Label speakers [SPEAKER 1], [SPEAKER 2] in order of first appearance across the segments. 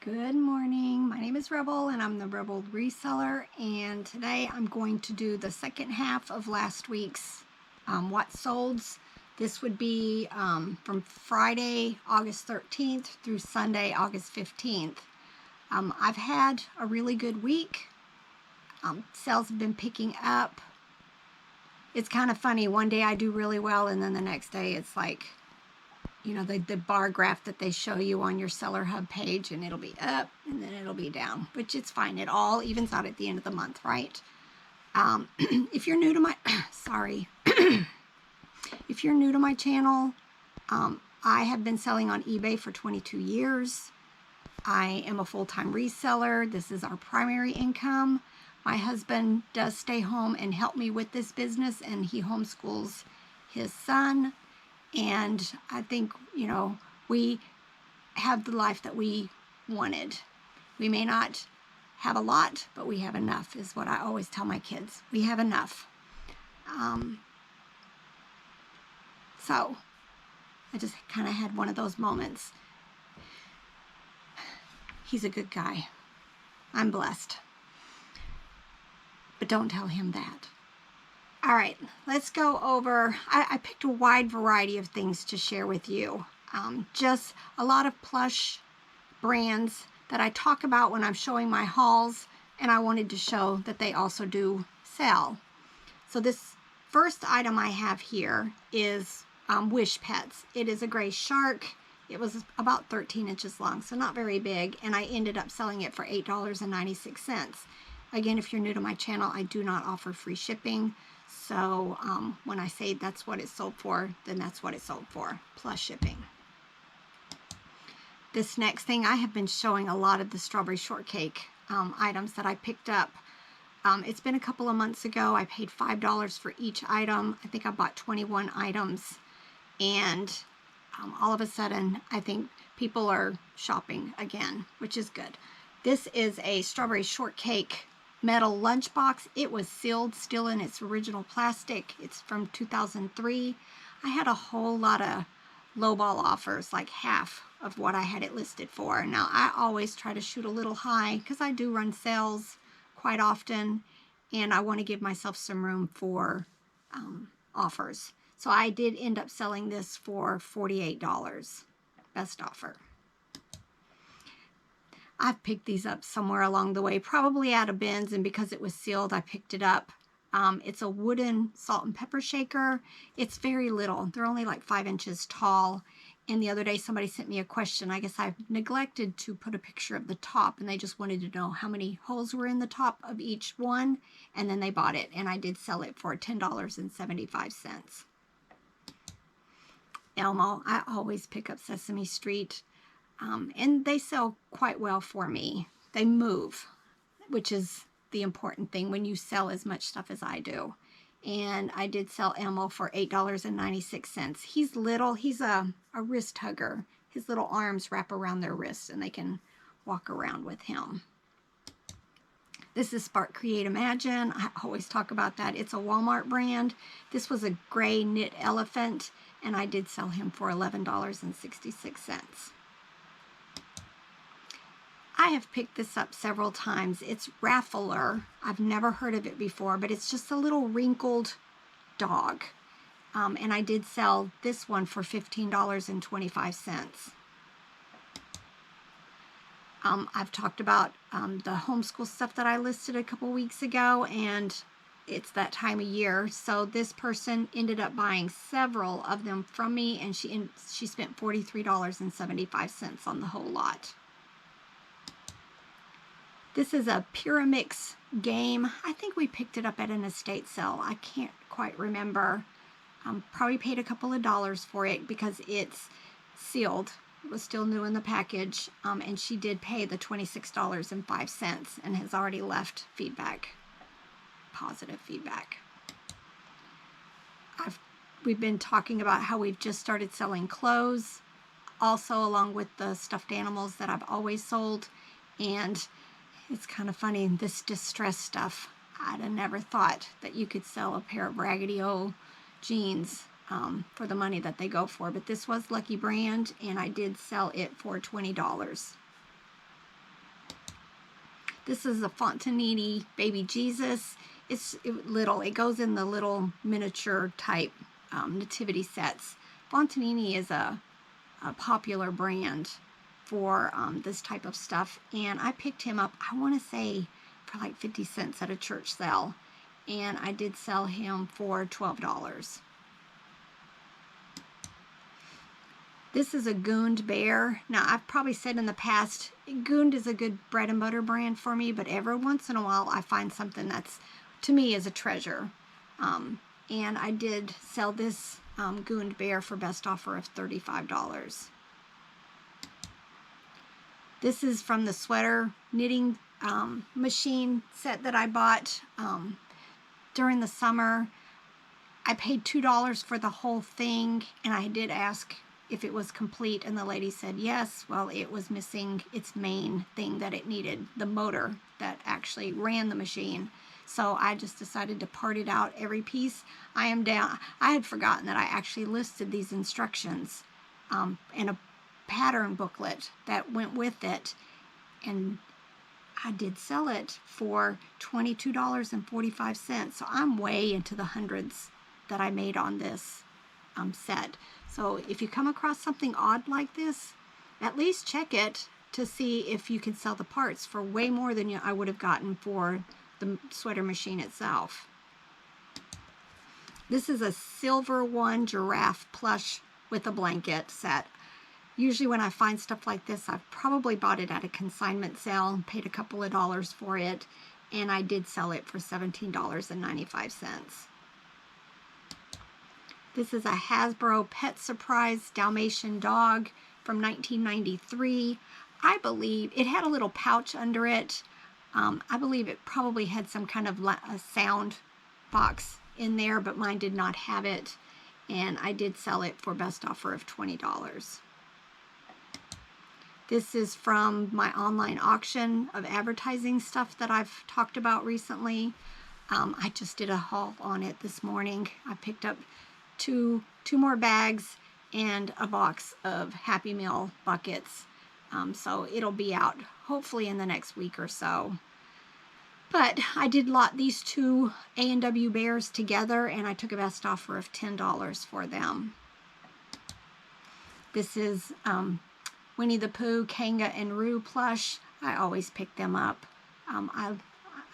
[SPEAKER 1] Good morning. My name is Rebel and I'm the Rebel Reseller, and today I'm going to do the second half of last week's what solds. This would be from Friday, August 13th through Sunday, August 15th. I've had a really good week. Sales have been picking up. It's kind of funny. One day I do really well and then the next day it's like, you know, the bar graph that they show you on your Seller Hub page, and it'll be up and then it'll be down, which it's fine. It all evens out at the end of the month, right? If you're new to my, sorry, if you're new to my channel, I have been selling on eBay for 22 years. I am a full-time reseller. This is our primary income. My husband does stay home and help me with this business, and he homeschools his son. And I think, you know, we have the life that we wanted. We may not have a lot, but we have enough, is what I always tell my kids. We have enough. So I just kind of had one of those moments. He's a good guy. I'm blessed. But don't tell him that. All right, let's go over, I picked a wide variety of things to share with you. Just a lot of Plush brands that I talk about when I'm showing my hauls, and I wanted to show that they also do sell. So this first item I have here is Wish Pets. It is a gray shark. It was about 13 inches long, so not very big, and I ended up selling it for $8.96. Again, if you're new to my channel, I do not offer free shipping. So when I say that's what it's sold for, then that's what it's sold for, plus shipping. This next thing, I have been showing a lot of the strawberry shortcake items that I picked up. It's been a couple of months ago. I paid $5 for each item. I think I bought 21 items. And all of a sudden, I think people are shopping again, which is good. This is a strawberry shortcake metal lunchbox. It was sealed, still in its original plastic. It's from 2003. I had a whole lot of lowball offers, like half of what I had it listed for. Now, I always try to shoot a little high because I do run sales quite often, and I want to give myself some room for offers. So I did end up selling this for $48. Best offer. I've picked these up somewhere along the way, probably out of bins, and because it was sealed, I picked it up. It's a wooden salt and pepper shaker. It's very little. They're only like 5 inches tall. And the other day, somebody sent me a question. I guess I neglected to put a picture of the top, and they just wanted to know how many holes were in the top of each one, and then they bought it, and I did sell it for $10.75. Elmo, I always pick up Sesame Street. And they sell quite well for me. They move, which is the important thing when you sell as much stuff as I do. And I did sell Elmo for $8.96. He's little. He's a wrist hugger. His little arms wrap around their wrists and they can walk around with him. This is Spark Create Imagine. I always talk about that. It's a Walmart brand. This was a gray knit elephant, and I did sell him for $11.66. I have picked this up several times. It's Raffler. I've never heard of it before, but it's just a little wrinkled dog. And I did sell this one for $15.25. I've talked about the homeschool stuff that I listed a couple weeks ago, and it's that time of year. So this person ended up buying several of them from me, and she spent $43.75 on the whole lot. This is a Pyramix game. I think we picked it up at an estate sale. I can't quite remember. Probably paid a couple of dollars for it because it's sealed. It was still new in the package. And she did pay the $26.05 and has already left feedback. Positive feedback. We've been talking about how we've just started selling clothes. Also along with the stuffed animals that I've always sold. And it's kind of funny, this distress stuff. I'd have never thought that you could sell a pair of raggedy old jeans for the money that they go for. But this was Lucky Brand, and I did sell it for $20. This is a Fontanity baby Jesus. It's little. It goes in the little miniature type nativity sets. Fontanini is a popular brand for this type of stuff, and I picked him up, I want to say, for like 50 cents at a church sale, and I did sell him for $12. This is a Goon Bear. Now, I've probably said in the past, Goon is a good bread and butter brand for me, but every once in a while I find something that's, to me, is a treasure. And I did sell this Goon Bear for best offer of $35. This is from the sweater knitting machine set that I bought during the summer. I paid $2 for the whole thing, and I did ask if it was complete, and the lady said yes. Well, it was missing its main thing that it needed, the motor that actually ran the machine. So I just decided to part it out every piece. I am down. I had forgotten that I actually listed these instructions in a pattern booklet that went with it, and I did sell it for $22.45. So I'm way into the hundreds that I made on this set. So if you come across something odd like this, at least check it to see if you can sell the parts for way more than I would have gotten for the sweater machine itself. This is a silver one giraffe plush with a blanket set. Usually when I find stuff like this, I've probably bought it at a consignment sale and paid a couple of dollars for it, and I did sell it for $17.95. This is a Hasbro Pet Surprise Dalmatian dog from 1993. I believe it had a little pouch under it. I believe it probably had some kind of a sound box in there, but mine did not have it, and I did sell it for best offer of $20. This is from my online auction of advertising stuff that I've talked about recently. I just did a haul on it this morning. I picked up two more bags and a box of Happy Meal buckets. So it'll be out hopefully in the next week or so. But I did lot these two A&W bears together, and I took a best offer of $10 for them. This is Winnie the Pooh, Kanga, and Roo plush. I always pick them up. I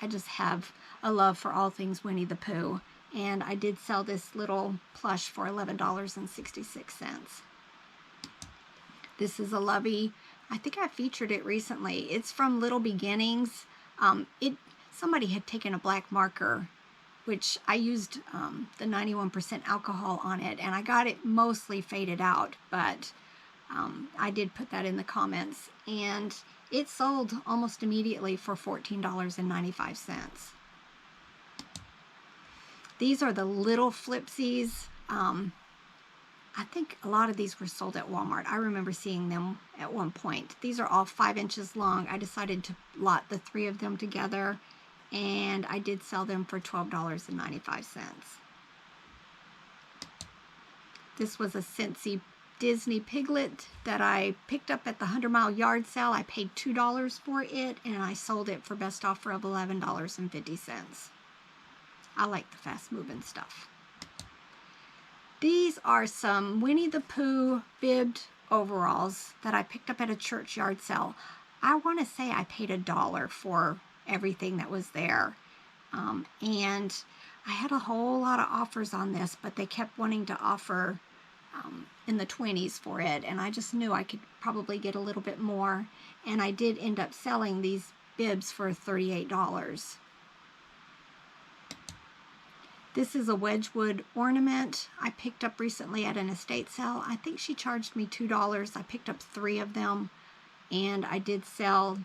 [SPEAKER 1] just have a love for all things Winnie the Pooh. And I did sell this little plush for $11.66. This is a Lovey. I think I featured it recently. It's from Little Beginnings. Somebody had taken a black marker, which I used the 91% alcohol on it, and I got it mostly faded out, but I did put that in the comments, and it sold almost immediately for $14.95. These are the little Flipsies. I think a lot of these were sold at Walmart. I remember seeing them at one point. These are all 5 inches long. I decided to lot the 3 of them together, and I did sell them for $12.95. This was a Scentsy Disney Piglet that I picked up at the 100 Mile Yard Sale. I paid $2 for it, and I sold it for best offer of $11.50. I like the fast-moving stuff. These are some Winnie the Pooh bibbed overalls that I picked up at a church yard sale. I want to say I paid $1 for everything that was there. And I had a whole lot of offers on this, but they kept wanting to offer in the 20s for it, and I just knew I could probably get a little bit more, and I did end up selling these bibs for $38. This is a Wedgewood Ornament I picked up recently at an estate sale. I think she charged me $2. I picked up 3 of them, and I did sell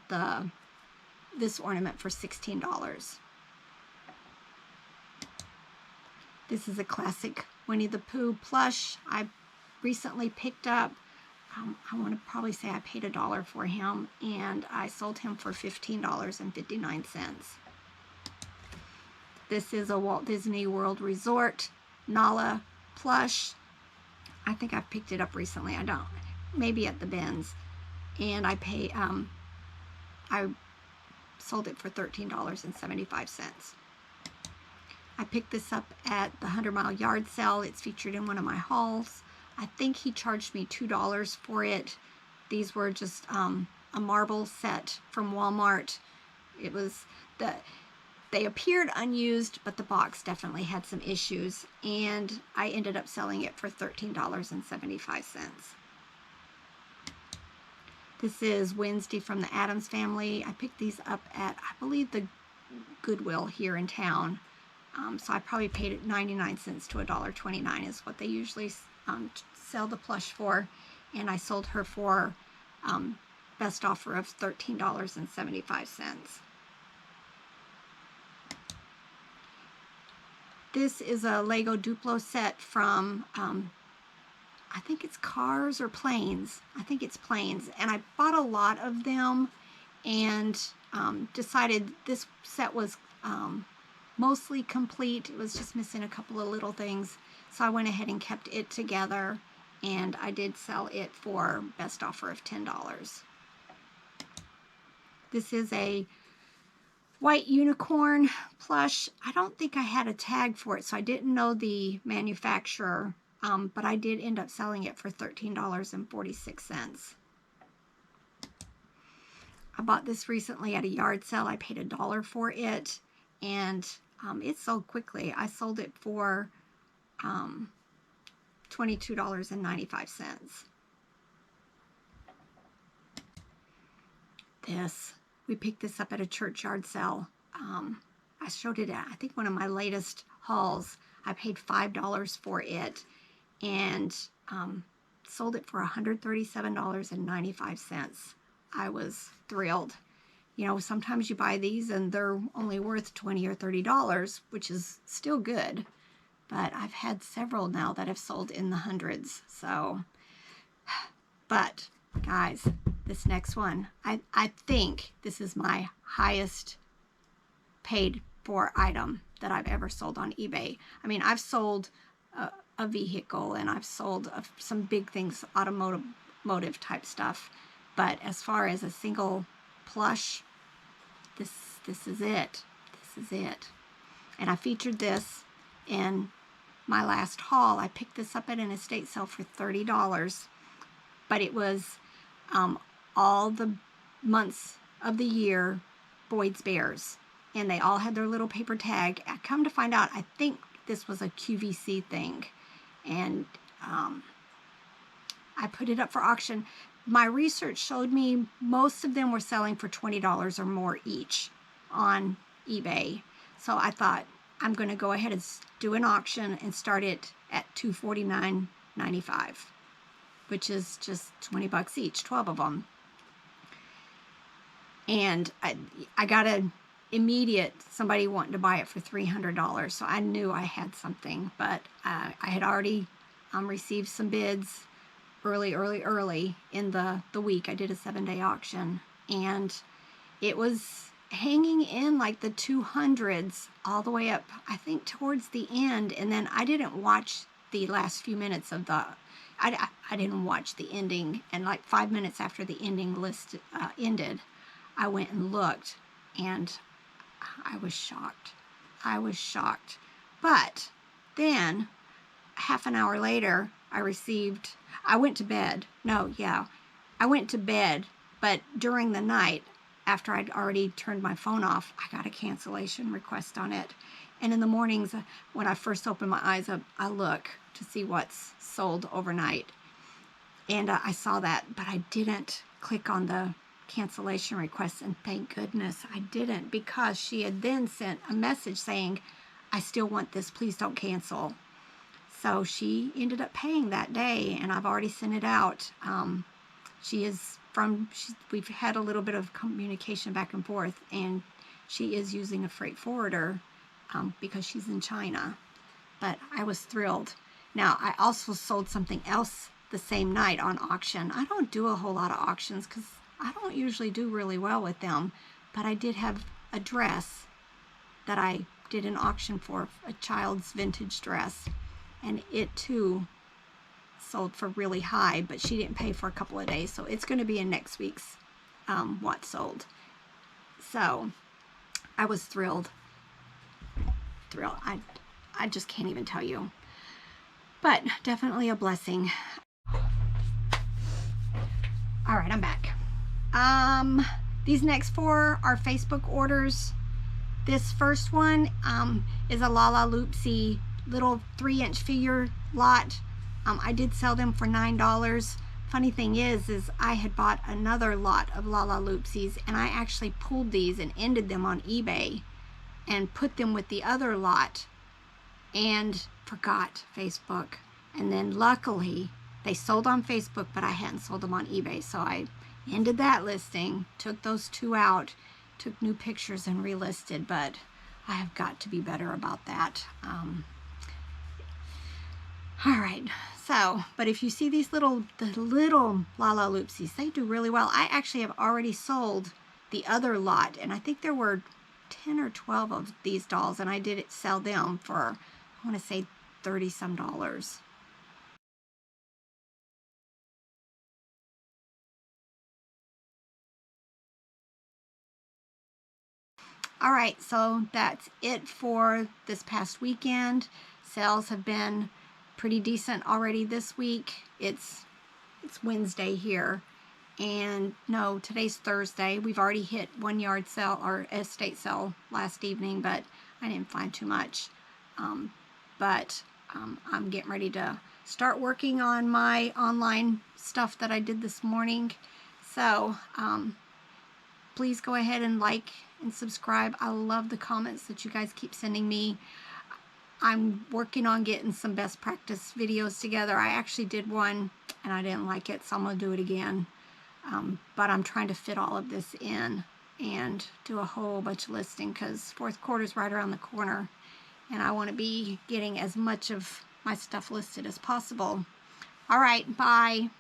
[SPEAKER 1] this ornament for $16. This is a classic Winnie the Pooh plush I recently picked up. I want to probably say I paid $1 for him, and I sold him for $15.59. This is a Walt Disney World Resort Nala plush. I think I picked it up recently. I don't. Maybe at the bins. And I sold it for $13.75. I picked this up at the 100 Mile Yard Sale. It's featured in one of my hauls. I think he charged me $2 for it. These were just a marble set from Walmart. It was they appeared unused, but the box definitely had some issues, and I ended up selling it for $13.75. This is Wednesday from the Addams Family. I picked these up at, I believe, the Goodwill here in town. So I probably paid it 99 cents to $1.29 is what they usually sell the plush for. And I sold her for best offer of $13.75. This is a Lego Duplo set from, I think it's Cars or Planes. I think it's Planes. And I bought a lot of them and decided this set was mostly complete. It was just missing a couple of little things. So I went ahead and kept it together, and I did sell it for best offer of $10. This is a white unicorn plush. I don't think I had a tag for it, so I didn't know the manufacturer, but I did end up selling it for $13.46. I bought this recently at a yard sale. I paid $1 for it, and it sold quickly. I sold it for $22.95. We picked this up at a churchyard sale. I showed it at, I think, one of my latest hauls. I paid $5 for it and sold it for $137.95. I was thrilled. You know, sometimes you buy these and they're only worth $20 or $30, which is still good. But I've had several now that have sold in the hundreds. So, but guys, this next one, I think this is my highest paid for item that I've ever sold on eBay. I mean, I've sold a vehicle and I've sold some big things, automotive type stuff. But as far as a single plush, this is it. This is it. And I featured this in my last haul. I picked this up at an estate sale for $30. But it was all the months of the year Boyd's Bears. And they all had their little paper tag. I come to find out, I think this was a QVC thing. And I put it up for auction. My research showed me most of them were selling for $20 or more each on eBay. So I thought, I'm going to go ahead and do an auction and start it at $249.95, which is just 20 bucks each, 12 of them. And I got an immediate somebody wanting to buy it for $300, so I knew I had something. But I had already received some bids early in the week. I did a 7-day auction, and it was hanging in like the 200s all the way up, I think, towards the end. And then I didn't watch the last few minutes of the, I didn't watch the ending, and like 5 minutes after the ending list ended, I went and looked, and I was shocked. I was shocked. But then half an hour later, I went to bed. I went to bed, but during the night, after I'd already turned my phone off, I got a cancellation request on it. And in the mornings, when I first open my eyes up, I look to see what's sold overnight. And I saw that, but I didn't click on the cancellation request, and thank goodness I didn't, because she had then sent a message saying, I still want this, please don't cancel. So she ended up paying that day, and I've already sent it out. We've had a little bit of communication back and forth, and she is using a freight forwarder because she's in China. But I was thrilled. Now, I also sold something else the same night on auction. I don't do a whole lot of auctions because I don't usually do really well with them, but I did have a dress that I did an auction for, a child's vintage dress, and it too sold for really high, but she didn't pay for a couple of days, so it's going to be in next week's what sold. So I was thrilled. I just can't even tell you. But definitely a blessing. All right, I'm back. These next 4 are Facebook orders. This first one is a La La Loopsy little 3-inch figure lot. I did sell them for $9. Funny thing is I had bought another lot of La La Loopsies, and I actually pulled these and ended them on eBay and put them with the other lot and forgot Facebook. And then luckily they sold on Facebook, but I hadn't sold them on eBay, so I ended that listing, took those 2 out, took new pictures and relisted, but I have got to be better about that. All right, so, but if you see these the little La La Loopsies, they do really well. I actually have already sold the other lot, and I think there were 10 or 12 of these dolls, and I did sell them for, I want to say, $30-some. All right, so that's it for this past weekend. Sales have been pretty decent already this week. It's Wednesday here, and no, today's Thursday. We've already hit 1 yard sale or estate sale last evening, but I didn't find too much. I'm getting ready to start working on my online stuff that I did this morning. So please go ahead and like and subscribe. I love the comments that you guys keep sending me. I'm working on getting some best practice videos together. I actually did one and I didn't like it, so I'm going to do it again. But I'm trying to fit all of this in and do a whole bunch of listing because 4th quarter is right around the corner, and I want to be getting as much of my stuff listed as possible. All right, bye.